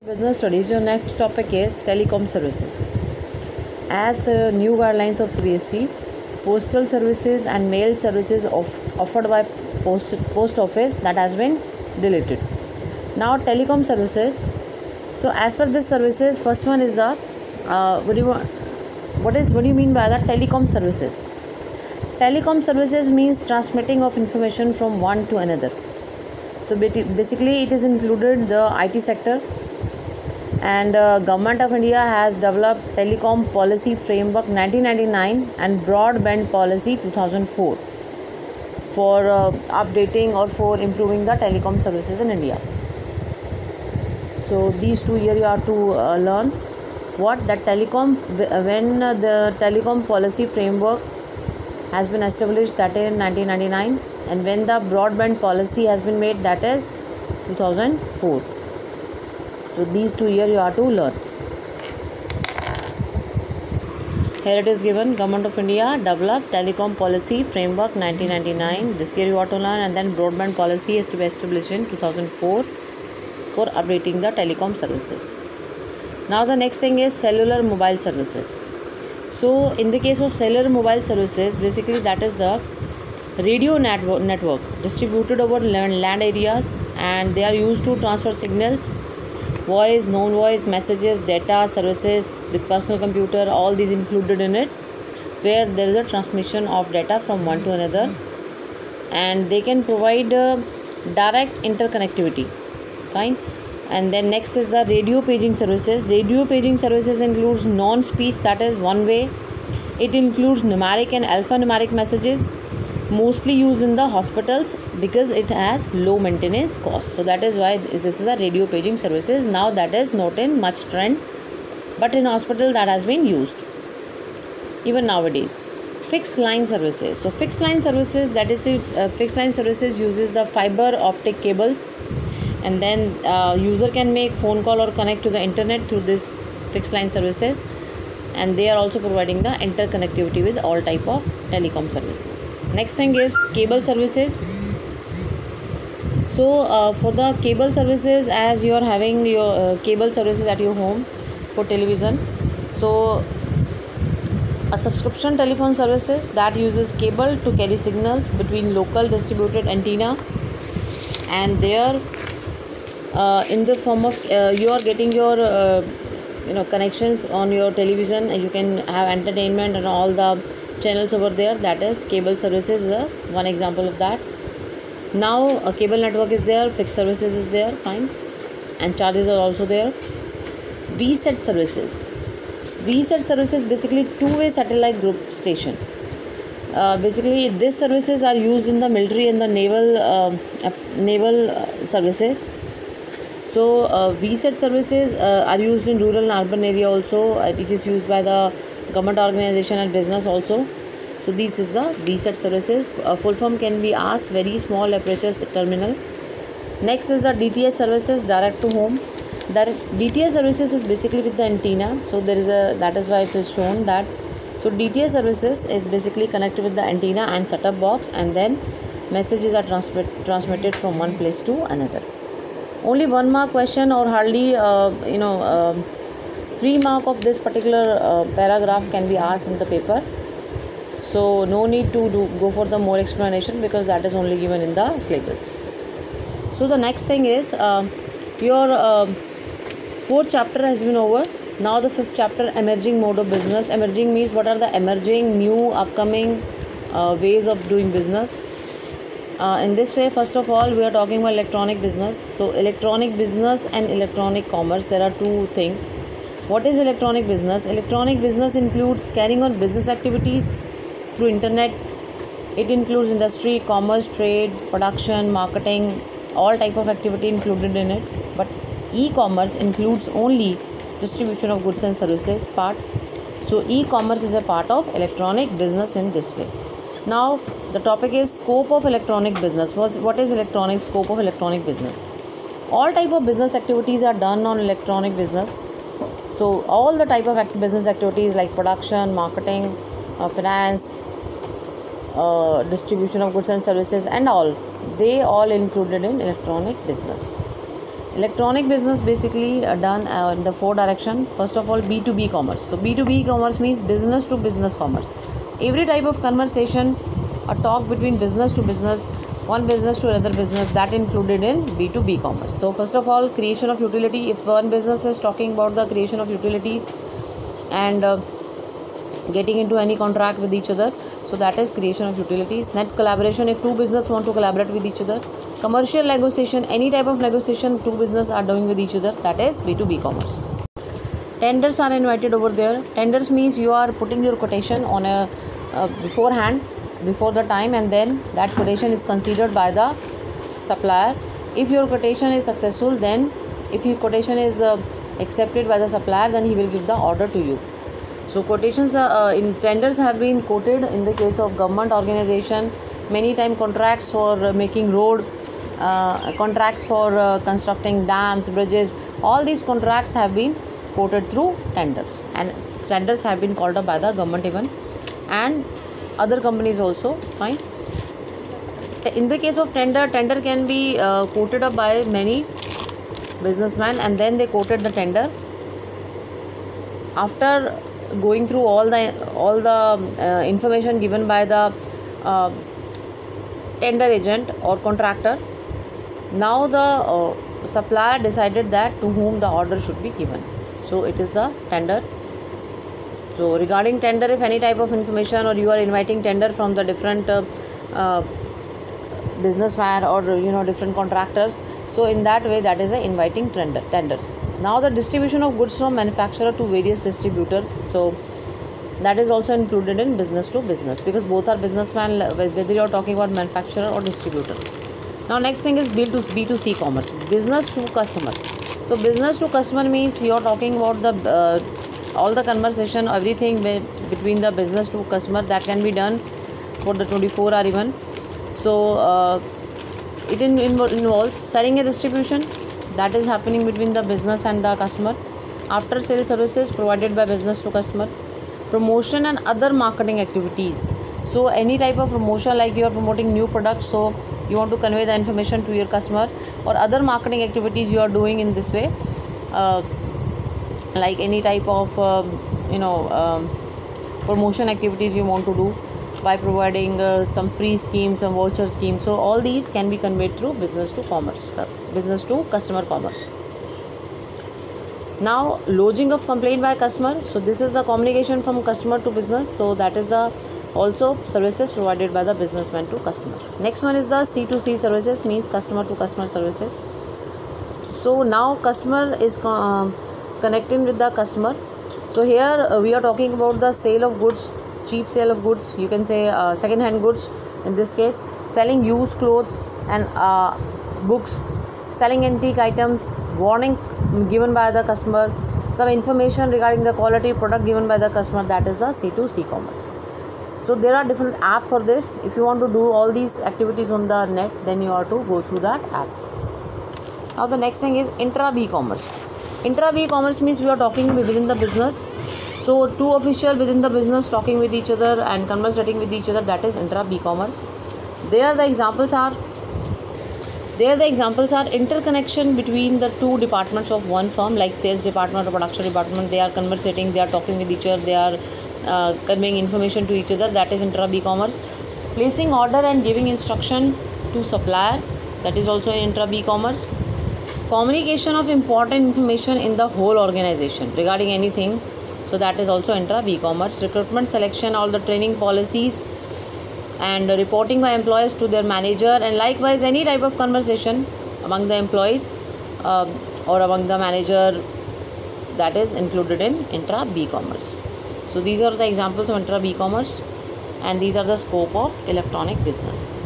Business studies, your next topic is telecom services. As the new guidelines of CBSE, postal services and mail services offered by post office that has been deleted. Now telecom services. So as per this services, first one is the what do you mean by that? Telecom services. Telecom services means transmitting of information from one to another. So basically it is included the IT sector, and Government of India has developed Telecom Policy Framework 1999 and Broadband Policy 2004 for updating or for improving the telecom services in India. So these two here you have to learn what that telecom, when the Telecom Policy Framework has been established, that is in 1999, and when the broadband policy has been made, that is 2004. So these two here you have to learn. Here it is given, Government of India developed Telecom Policy Framework 1999. This year you have to learn, and then broadband policy is to be established in 2004 for updating the telecom services. Now the next thing is cellular mobile services. So in the case of cellular mobile services, basically that is the radio network distributed over land areas, and they are used to transfer signals, voice, non-voice, messages, data, services with personal computer, all these included in it, where there is a transmission of data from one to another, and they can provide direct interconnectivity. Fine. And then next is the radio paging services. Radio paging services includes non-speech, that is one way. It includes numeric and alphanumeric messages, mostly used in the hospitals because it has low maintenance cost. So that is why this is a radio paging services. Now that is not in much trend, but in hospital that has been used even nowadays. Fixed line services. So fixed line services, that is fixed line services uses the fiber optic cables, and then user can make phone call or connect to the internet through this fixed line services, and they are also providing the interconnectivity with all type of telecom services. Next thing is cable services. So for the cable services, as you are having your cable services at your home for television, so a subscription telephone services that uses cable to carry signals between local distributed antenna, and there in the form of you are getting your connections on your television, and you can have entertainment and all the channels over there. That is cable services is one example of that. Now a cable network is there, fixed services is there, fine, and charges are also there. VSAT services. VSAT services basically two-way satellite group station. Basically these services are used in the military and the naval services. So VSAT services are used in rural and urban area also. It is used by the government organization and business also. So this is the VSAT services. Full form can be asked, very small aperture terminal. Next is the DTH services, direct to home. DTH services is basically with the antenna. So there is that is why it is shown that. So DTH services is basically connected with the antenna and setup box, and then messages are transmitted from one place to another. Only 1 mark question, or hardly 3 mark of this particular paragraph can be asked in the paper. So no need to go for the more explanation, because that is only given in the syllabus. So the next thing is your fourth chapter has been over. Now the fifth chapter, emerging mode of business. Emerging means what are the emerging, new, upcoming ways of doing business. In this way, first of all, we are talking about electronic business. So electronic business and electronic commerce, there are two things. What is electronic business? Electronic business includes carrying on business activities through internet. It includes industry, commerce, trade, production, marketing, all type of activity included in it. But e-commerce includes only distribution of goods and services part. So e-commerce is a part of electronic business in this way. Now the topic is scope of electronic business. What is electronic scope of electronic business? All type of business activities are done on electronic business. So all the type of business activities like production, marketing, finance, distribution of goods and services, and all, they all included in electronic business. Electronic business basically done in the 4 direction. First of all, B2B commerce. So B2B commerce means business to business commerce. Every type of conversation, a talk between business to business, one business to another business, that included in B2B commerce. So first of all, creation of utility. If one business is talking about the creation of utilities and getting into any contract with each other, so that is creation of utilities. Net collaboration, if two business want to collaborate with each other. Commercial negotiation, any type of negotiation two business are doing with each other, that is B2B commerce. Tenders are invited over there. Tenders means you are putting your quotation on a beforehand, before the time, and then that quotation is considered by the supplier. If your quotation is successful, then if your quotation is accepted by the supplier, then he will give the order to you. So quotations in tenders have been quoted in the case of government organization, many time contracts for making road, contracts for constructing dams, bridges. All these contracts have been quoted through tenders, and tenders have been called up by the government even, and other companies also. Fine. In the case of tender can be quoted up by many businessmen, and then they quoted the tender. After going through all the information given by the tender agent or contractor, now the supplier decided that to whom the order should be given. So it is the tender. So regarding tender, if any type of information, or you are inviting tender from the different businessman or different contractors, so in that way, that is a inviting tenders. Now the distribution of goods from manufacturer to various distributor, so that is also included in business to business, because both are businessman, whether you are talking about manufacturer or distributor. Now next thing is B2C commerce, business to customer. So business to customer means you are talking about the all the conversation, everything between the business to customer, that can be done for the 24 hour even. So it involves selling and distribution, that is happening between the business and the customer. After sale services provided by business to customer. Promotion and other marketing activities. So any type of promotion, like you are promoting new products, so you want to convey the information to your customer, or other marketing activities you are doing in this way, like any type of promotion activities you want to do by providing some free schemes, some voucher schemes. So all these can be conveyed through business to commerce, business to customer commerce. Now lodging of complaint by customer, so this is the communication from customer to business, so that is the also services provided by the businessman to customer. Next one is the C2C services, means customer to customer services. So now customer is connecting with the customer. So here we are talking about the sale of goods, cheap sale of goods, you can say second hand goods in this case, selling used clothes and books, selling antique items, warning given by the customer, some information regarding the quality product given by the customer, that is the C2C commerce. So there are different apps for this. If you want to do all these activities on the net, then you have to go through that app. Now the next thing is intra B commerce. Intra B commerce means we are talking within the business. So two officials within the business talking with each other and conversating with each other, that is intra B commerce. There the examples are interconnection between the two departments of one firm, like sales department or production department. They are conversating, they are talking with each other, they are conveying information to each other, that is intra B commerce. Placing order and giving instruction to supplier, that is also intra B commerce. Communication of important information in the whole organization regarding anything, so that is also intra B commerce. Recruitment, selection, all the training policies and reporting by employees to their manager, and likewise any type of conversation among the employees or among the manager, that is included in intra B commerce. So these are the examples of intra B commerce, and these are the scope of electronic business.